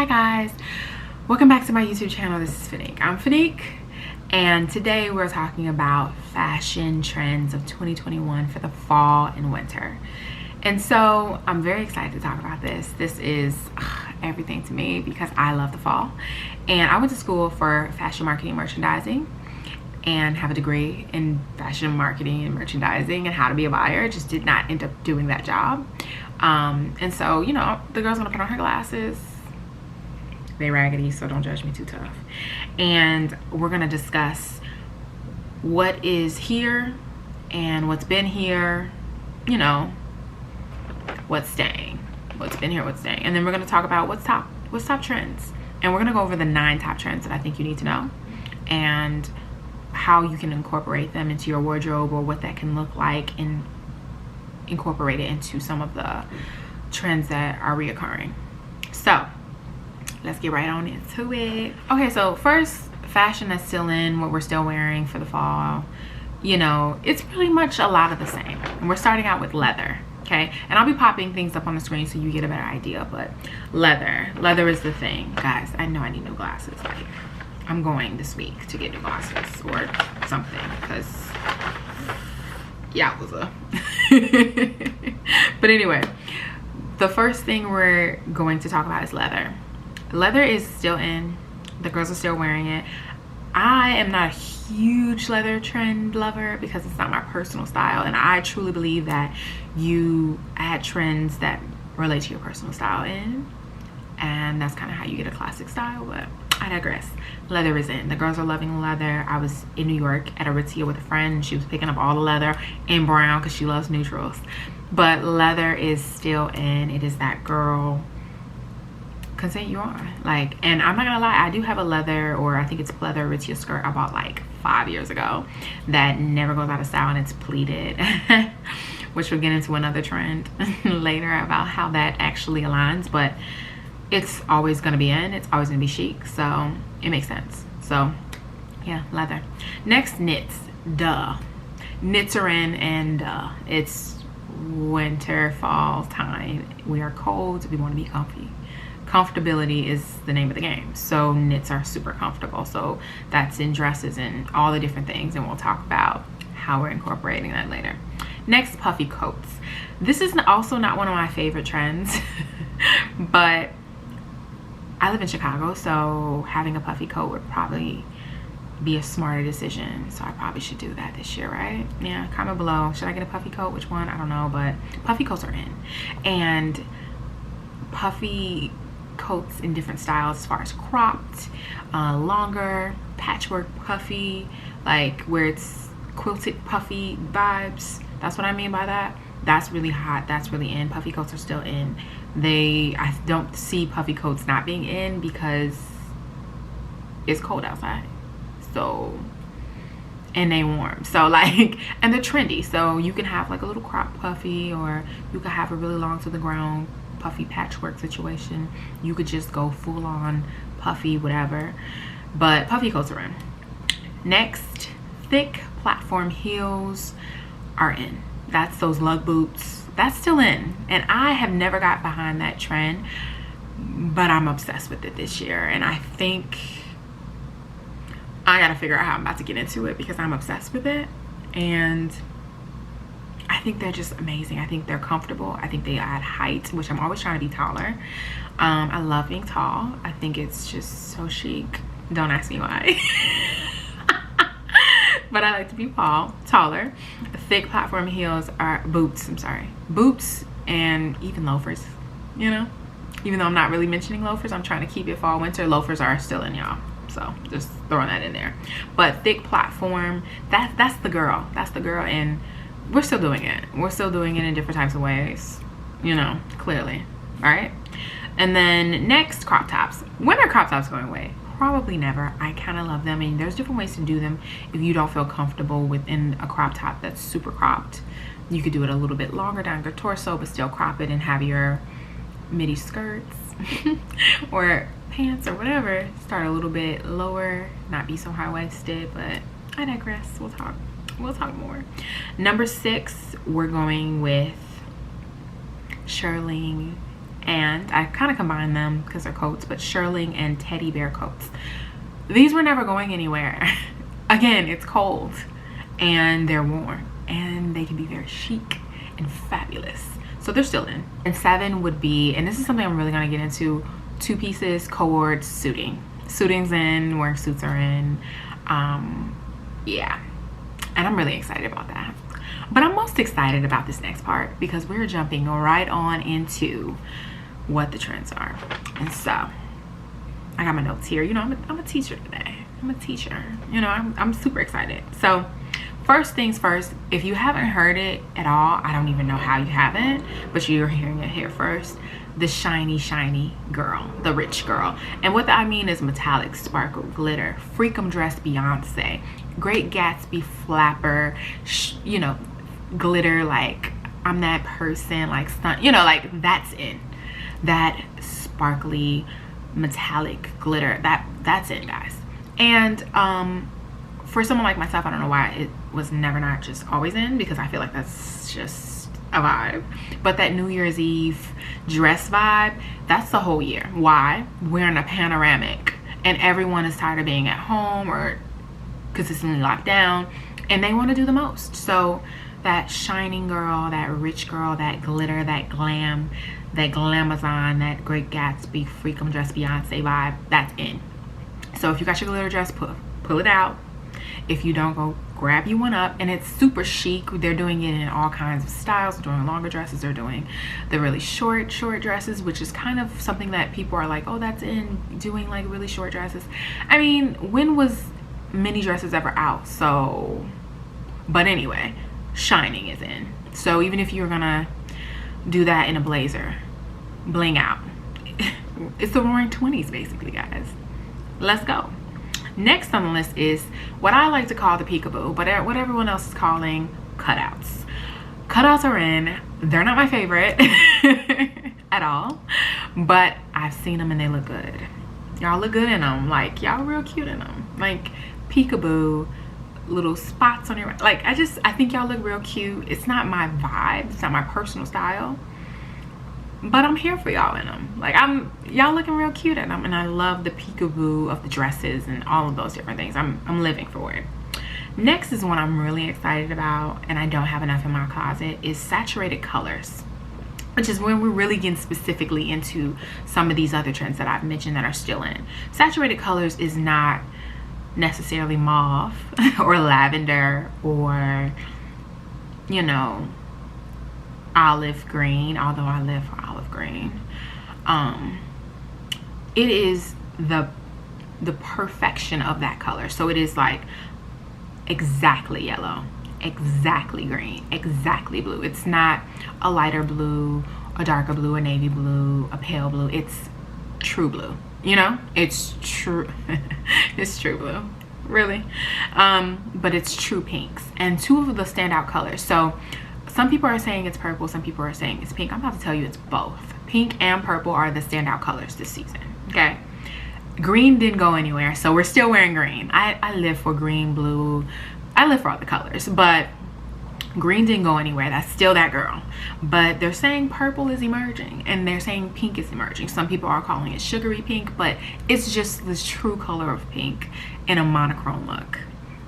Hi guys, welcome back to my YouTube channel. This is Fanique. I'm Fanique, and today we're talking about fashion trends of 2021 for the fall and winter. And so I'm very excited to talk about this. This is everything to me because I love the fall, and I went to school for fashion marketing and merchandising and have a degree in fashion marketing and merchandising and how to be a buyer. Just did not end up doing that job. And so, you know, the girl's gonna put on her glasses. They raggedy, so don't judge me too tough. And we're gonna discuss what is here and what's been here, you know, what's staying, what's been here, what's staying. And then we're gonna talk about what's top trends. And we're gonna go over the 9 top trends that I think you need to know and how you can incorporate them into your wardrobe, or what that can look like, and incorporate it into some of the trends that are reoccurring. So let's get right on into it. Okay, so first, fashion that's still in, what we're still wearing for the fall. You know, it's pretty much a lot of the same. And we're starting out with leather, okay? And I'll be popping things up on the screen so you get a better idea, but leather is the thing. Guys, I know I need new glasses. Like, I'm going this week to get new glasses or something, because yowza. But anyway, the first thing we're going to talk about is leather. Leather is still in. The girls are still wearing it. I am not a huge leather trend lover because it's not my personal style, and I truly believe that you add trends that relate to your personal style in, and that's kind of how you get a classic style. But I digress. Leather is in. The girls are loving leather. I was in New York at a Aritzia with a friend, and she was picking up all the leather in brown because she loves neutrals. But leather is still in. It is that girl consent you on. Like, and I'm not gonna lie, I do have a leather, or I think it's pleather Aritzia skirt I bought like 5 years ago that never goes out of style, and it's pleated. Which we'll get into another trend later about how that actually aligns, but it's always gonna be in. It's always gonna be chic, so it makes sense. So yeah, leather. Next, knits. Duh. Knits are in, and it's winter, fall time. We are cold, we want to be comfy. Comfortability is the name of the game, so knits are super comfortable. So that's in dresses and all the different things, and we'll talk about how we're incorporating that later. Next, puffy coats. This is also not one of my favorite trends, but I live in Chicago, so having a puffy coat would probably be a smarter decision. So I probably should do that this year, right? Yeah, comment below. Should I get a puffy coat? Which one? I don't know, but puffy coats are in. And puffy coats in different styles, as far as cropped, longer, patchwork puffy, like where it's quilted puffy vibes. That's what I mean by that. That's really hot. That's really in. Puffy coats are still in. I don't see puffy coats not being in because it's cold outside. So, and they warm. So like, and they're trendy. So you can have like a little crop puffy, or you could have a really long to the ground puffy patchwork situation. You could just go full on puffy, whatever. But puffy coats are in. Next, thick platform heels are in. That's those lug boots. That's still in, and I have never got behind that trend, but I'm obsessed with it this year, and I think I gotta figure out how I'm about to get into it because I'm obsessed with it. And I think they're just amazing. I think they're comfortable. I think they add height, which I'm always trying to be taller. I love being tall. I think it's just so chic. Don't ask me why. But I like to be taller. Thick platform heels are boots. I'm sorry, boots, and even loafers. You know, even though I'm not really mentioning loafers, I'm trying to keep it fall winter. Loafers are still in, y'all. So just throwing that in there. But thick platform, that's the girl. That's the girl, and we're still doing it. We're still doing it in different types of ways. You know, clearly, all right. And then next, crop tops. When are crop tops going away? Probably never. I kind of love them, and there's different ways to do them. If you don't feel comfortable within a crop top that's super cropped, you could do it a little bit longer down your torso, but still crop it and have your midi skirts or pants or whatever start a little bit lower, not be so high-waisted. But I digress. We'll talk more. Number 6, we're going with shearling and I kind of combined them because they're coats, but shearling and teddy bear coats. These were never going anywhere. Again, it's cold and they're warm and they can be very chic and fabulous. So they're still in. And 7 would be, and this is something I'm really gonna get into, 2 pieces cord suiting. Suiting's in, wearing suits are in. Yeah, and I'm really excited about that. But I'm most excited about this next part because we're jumping right on into what the trends are. And so I got my notes here. You know, I'm a teacher today. I'm a teacher. You know, I'm super excited. So first things first, if you haven't heard it at all, I don't even know how you haven't, but you're hearing it here first. The shiny girl, the rich girl. And what I mean is metallic, sparkle, glitter, freakum dress Beyonce, Great Gatsby flapper, you know, glitter, like I'm that person, like stunt, you know, like that's in. That sparkly metallic glitter, that's it, guys. And for someone like myself, I don't know why it was never not just always in, because I feel like that's just a vibe. But that New Year's Eve dress vibe, that's the whole year. Why? We're in a panoramic and everyone is tired of being at home or consistently locked down, and they want to do the most. So that shining girl, that rich girl, that glitter, that glam, that glamazon, that Great Gatsby freakum dress Beyonce vibe, that's in. So if you got your glitter dress, pull it out. If you don't, go grab you one up. And it's super chic. They're doing it in all kinds of styles. They're doing longer dresses, they're doing the really short dresses, which is kind of something that people are like, oh, that's in, doing like really short dresses. I mean, when was mini dresses ever out? So, but anyway, shining is in. So even if you're gonna do that in a blazer, bling out. It's the roaring 20s basically, guys. Let's go. Next on the list is what I like to call the peekaboo, but what everyone else is calling cutouts. Cutouts are in. They're not my favorite at all, but I've seen them and they look good. Y'all look good in them. Like, y'all real cute in them. Like peekaboo, little spots on your, like, I think y'all look real cute. It's not my vibe, it's not my personal style, but I'm here for y'all in them. Like, y'all looking real cute in them, and I love the peekaboo of the dresses and all of those different things. I'm living for it. Next is one I'm really excited about, and I don't have enough in my closet, is saturated colors, which is when we're really getting specifically into some of these other trends that I've mentioned that are still in. Saturated colors is not necessarily mauve or lavender or, you know, olive green, although I live for olive green. It is the perfection of that color. So it is like exactly yellow, exactly green, exactly blue. It's not a lighter blue, a darker blue, a navy blue, a pale blue. It's true blue. You know, it's true. It's true blue, really. But it's true pinks, and 2 of the standout colors. So some people are saying it's purple, some people are saying it's pink. I'm about to tell you it's both. Pink and purple are the standout colors this season. Okay, green didn't go anywhere, so we're still wearing green. I live for green, blue. I live for all the colors, but green didn't go anywhere. That's still that girl. But they're saying purple is emerging, and they're saying pink is emerging. Some people are calling it sugary pink, but it's just this true color of pink in a monochrome look.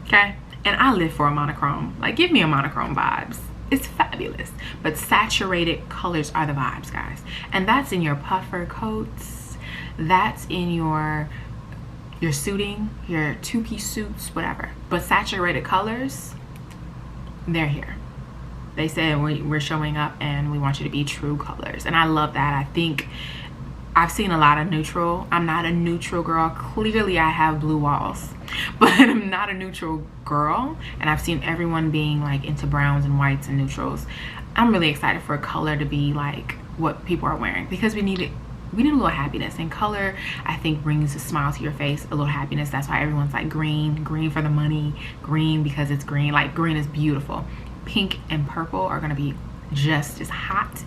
Okay, and I live for a monochrome. Like, give me a monochrome vibes. It's fabulous. But saturated colors are the vibes, guys. And that's in your puffer coats, that's in your suiting, your 2-piece suits, whatever. But saturated colors, they're here. They said we're showing up and we want you to be true colors, and I love that. I think I've seen a lot of neutral. I'm not a neutral girl. Clearly I have blue walls, but I'm not a neutral girl, and I've seen everyone being like into browns and whites and neutrals. I'm really excited for color to be like what people are wearing, because we need it. We need a little happiness, and color, I think, brings a smile to your face, a little happiness. That's why everyone's like green for the money, green because it's green. Like, green is beautiful. Pink and purple are gonna be just as hot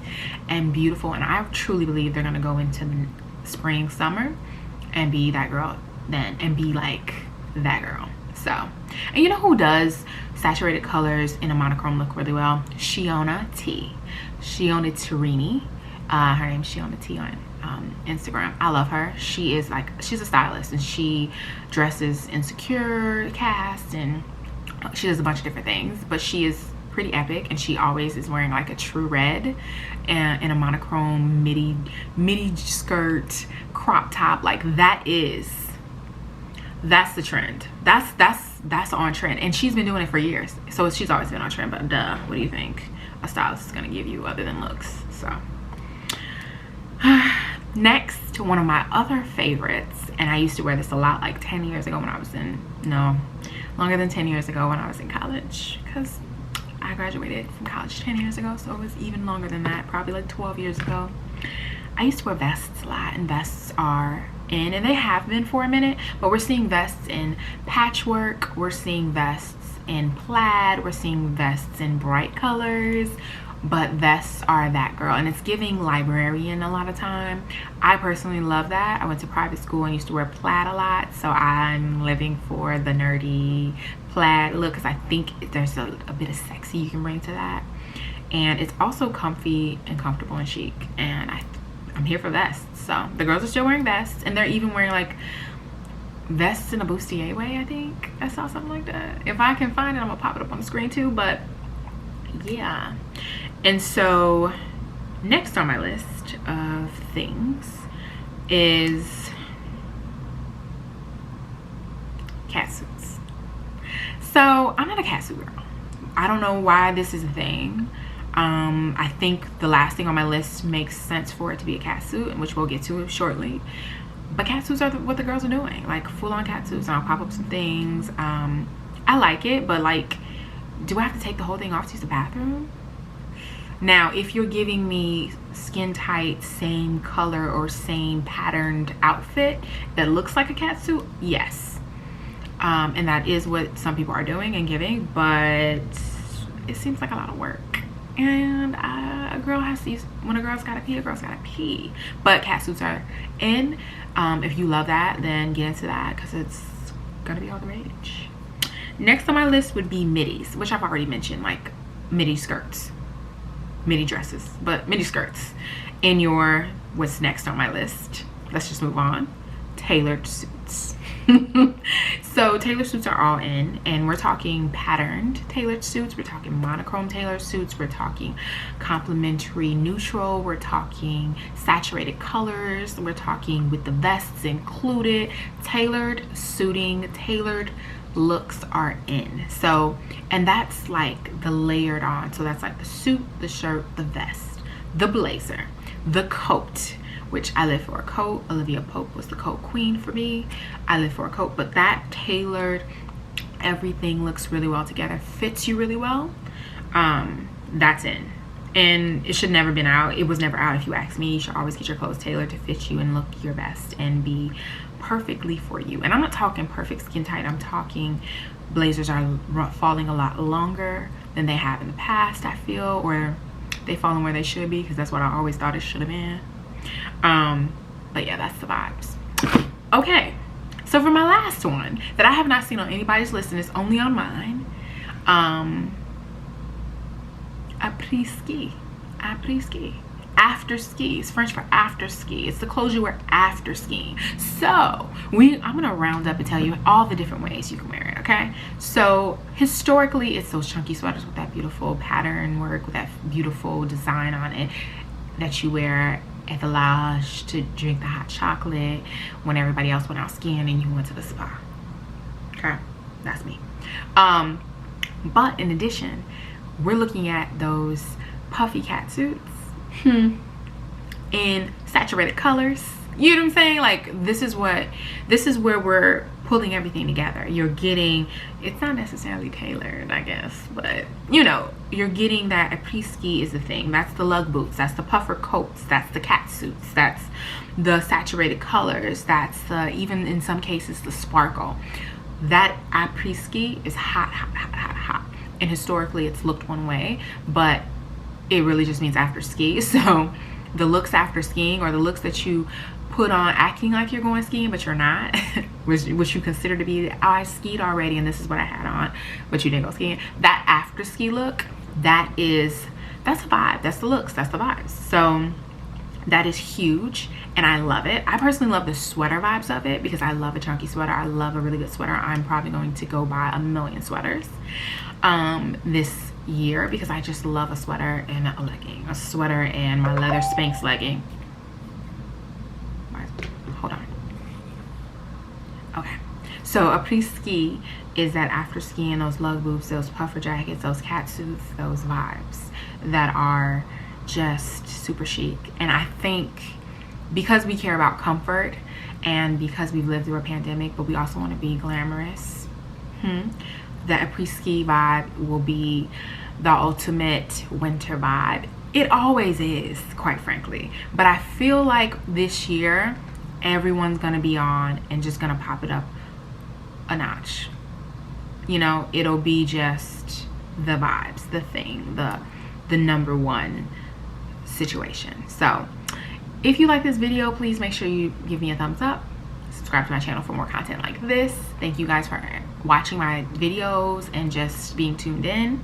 and beautiful, and I truly believe they're gonna go into the spring, summer, and be that girl then, and be like that girl. So, and you know who does saturated colors in a monochrome look really well? Shiona T. Shiona Tarini Her name's Shiona T on Instagram. I love her. She's a stylist, and she dresses Insecure cast, and she does a bunch of different things, but she is pretty epic, and she always is wearing like a true red and in a monochrome midi skirt crop top. Like that's the trend. That's on trend, and she's been doing it for years, so she's always been on trend. But duh, what do you think a stylist is going to give you other than looks? So next to one of my other favorites, and I used to wear this a lot like 10 years ago when I was in, no, longer than 10 years ago when I was in college, because I graduated from college 10 years ago, so it was even longer than that, probably like 12 years ago. I used to wear vests a lot, and vests are in, and they have been for a minute, but we're seeing vests in patchwork, we're seeing vests in plaid, we're seeing vests in bright colors, but vests are that girl, and it's giving librarian a lot of time. I personally love that. I went to private school and used to wear plaid a lot, so I'm living for the nerdy plaid look, because I think there's a bit of sexy you can bring to that, and it's also comfy and comfortable and chic, and I'm here for vests. So the girls are still wearing vests, and they're even wearing like vests in a bustier way. I think I saw something like that. If I can find it, I'm gonna pop it up on the screen too, but yeah. And so next on my list of things is cat suits. So I'm not a cat suit girl. I don't know why this is a thing. I think the last thing on my list makes sense for it to be a cat suit, which we'll get to shortly. But cat suits are what the girls are doing, like full-on cat suits, and I'll pop up some things. I like it, but like, do I have to take the whole thing off to use the bathroom? Now, if you're giving me skin tight, same color or same patterned outfit that looks like a cat suit, yes. And that is what some people are doing and giving, but it seems like a lot of work. And a girl has to use, when a girl's gotta pee, a girl's gotta pee. But cat suits are in. If you love that, then get into that, because it's gonna be all the rage. Next on my list would be middies, which I've already mentioned, like midi skirts, midi dresses, but midi skirts. In your, what's next on my list, let's just move on, tailored suits. So tailored suits are all in, and we're talking patterned tailored suits, we're talking monochrome tailored suits, we're talking complementary neutral, we're talking saturated colors, we're talking with the vests included. Tailored suiting, tailored looks are in. So, and that's like the layered on, so that's like the suit, the shirt, the vest, the blazer, the coat, which I live for a coat. Olivia Pope was the coat queen for me. I live for a coat, but that tailored, everything looks really well together, fits you really well. That's in. And it should never been out. It was never out if you ask me. You should always get your clothes tailored to fit you and look your best and be perfectly for you. And I'm not talking perfect skin tight. I'm talking blazers are falling a lot longer than they have in the past, I feel, or they falling where they should be, because that's what I always thought it should have been. But yeah, that's the vibes. Okay, so for my last one that I have not seen on anybody's list and it's only on mine, après-ski. After ski. It's French for after ski. It's the clothes you wear after skiing. So I'm gonna round up and tell you all the different ways you can wear it, okay? So historically, it's those chunky sweaters with that beautiful pattern work, with that beautiful design on it, that you wear at the lodge to drink the hot chocolate when everybody else went out skiing and you went to the spa. Okay, that's me. But in addition, we're looking at those puffy cat suits in saturated colors. You know what I'm saying? Like, this is where we're pulling everything together. You're getting, it's not necessarily tailored, I guess, but you know, you're getting that après-ski is the thing. That's the lug boots, that's the puffer coats, that's the cat suits, that's the saturated colors, that's the, even in some cases, the sparkle. That après-ski is hot. And historically it's looked one way, but it really just means after ski. So the looks after skiing, or the looks that you put on acting like you're going skiing but you're not, which you consider to be, oh, I skied already and this is what I had on, but you didn't go skiing. That after ski look, that's a vibe. That's the looks, that's the vibes. So That is huge, and I love it. I personally love the sweater vibes of it because I love a chunky sweater. I love a really good sweater. I'm probably going to go buy a million sweaters this year because I just love a sweater and a legging. A sweater and my leather Spanx legging. Hold on. Okay. So après-ski is that after skiing, those lug boots, those puffer jackets, those cat suits, those vibes that are just super chic. And I think because we care about comfort and because we've lived through a pandemic, but we also want to be glamorous, the après-ski vibe will be the ultimate winter vibe. It always is, quite frankly. But I feel like this year, everyone's gonna be on and just gonna pop it up a notch. You know, it'll be just the vibes, the thing, the number one situation. So if you like this video, please make sure you give me a thumbs up, subscribe to my channel for more content like this. Thank you guys for watching my videos and just being tuned in.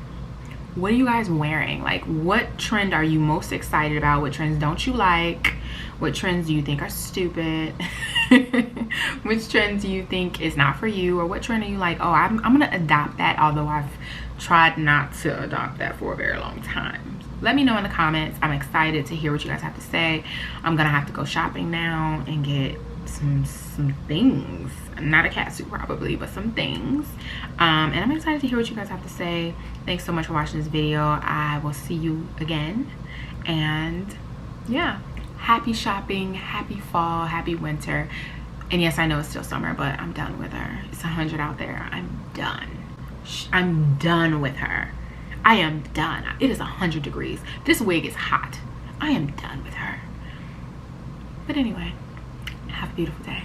What are you guys wearing? Like, what trend are you most excited about? What trends don't you like? What trends do you think are stupid? Which trends do you think is not for you? Or what trend are you like, oh, I'm gonna adopt that, although I've tried not to adopt that for a very long time? Let me know in the comments. I'm excited to hear what you guys have to say. I'm gonna have to go shopping now and get some things. Not a cat suit probably, but some things. And I'm excited to hear what you guys have to say. Thanks so much for watching this video. I will see you again. And yeah, happy shopping, happy fall, happy winter. And yes, I know it's still summer, but I'm done with her. It's 100 out there. I'm done. I'm done with her. I am done. It is 100 degrees. This wig is hot. I am done with her. But anyway, have a beautiful day.